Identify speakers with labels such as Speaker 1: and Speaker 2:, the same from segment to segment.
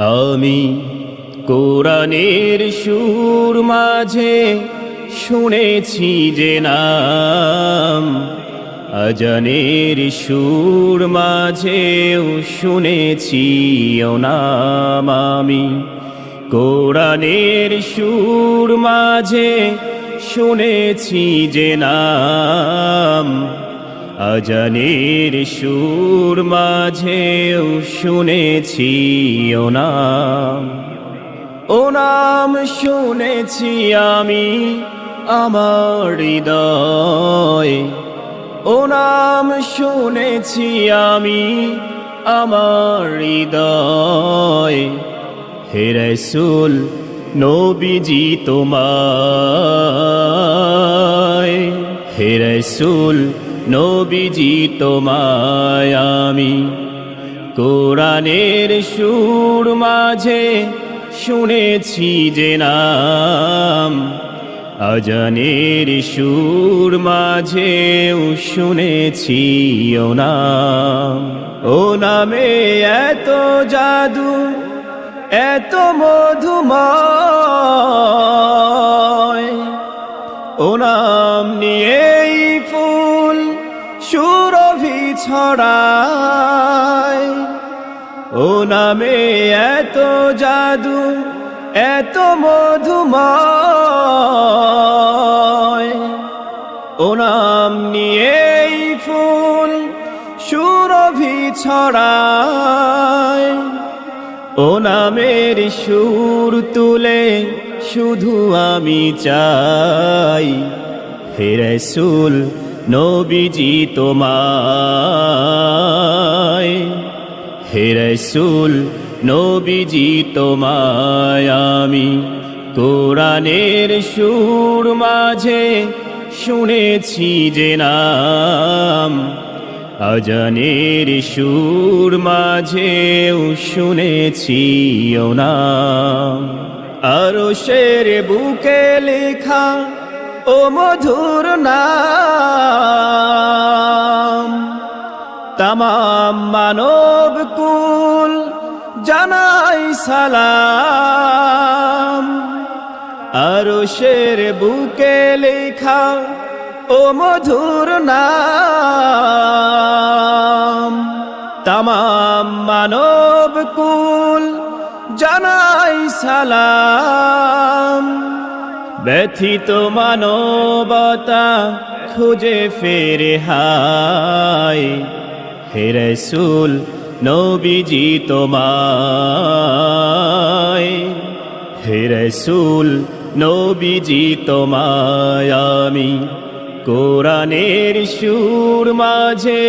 Speaker 1: আমি কোরআনের সুর মাঝে শুনেছি যে নাম, আজানের সুর মাঝেও শুনেছি ও নাম। আমি কোরআনের সুর মাঝে শুনেছি যে নাম, আজানের সুর মাঝেও শুনেছি ও নাম। ও নাম শুনেছি আমি আমার হৃদয়, ও নাম শুনেছি আমি আমার হৃদয়। হে রাসূল নবীজি তোমায়, হে রাসূল নবীজি তোমায় আমি কোরআনের সুর মাঝে শুনেছি যে নাম, আজানের সুর মাঝেও শুনেছি ও নাম। ও নামে এত জাদু এত মধুময়, ও নাম নিয়েই ফুল সুরভি ছড়ায়। ও নামে এত জাদু এত মধুময়, ও নাম নিয়েই ফুল সুরভি ছড়ায়। ও নামের সুর তুলে শুধু আমি চাই, হে রাসূল নবীজি তোমায়, হে রাসূল নবীজি তোমায় আমি কোরআনের সুর মাঝে শুনেছি যে নাম, আজানের সুর মাঝেও শুনেছি ও নাম। আরশের বুকে লেখা ও মধুর নাম, তামাম মানব কুল জানাই সালাম। আরশের বুকে লেখা ও মধুর নাম, তামাম মানব কুল জানাই সালাম। ব্যথিত মানবতা খুঁজে ফেরে হায়, হে রাসূল নবীজি তোমায়, হে রাসূল নবীজি তোমায় আমি কোরআনের সুর মাঝে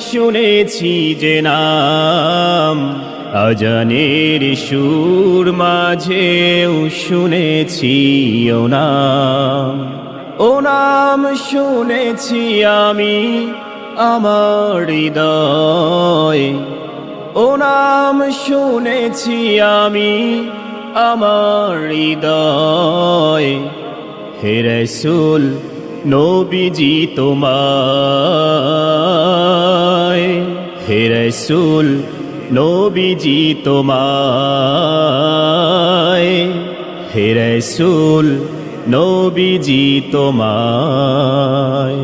Speaker 1: শুনেছি যে নাম, আজানের সুর মাঝেও শুনেছি ও নাম। ও নাম শুনেছি আমি আমার হৃদয়, ও নাম শুনেছি আমি আমার হৃদয়। হে রাসূল নবীজি তোমায়, হে রাসূল নবীজি তোমায়, হে রাসূল নবীজি তোমায়।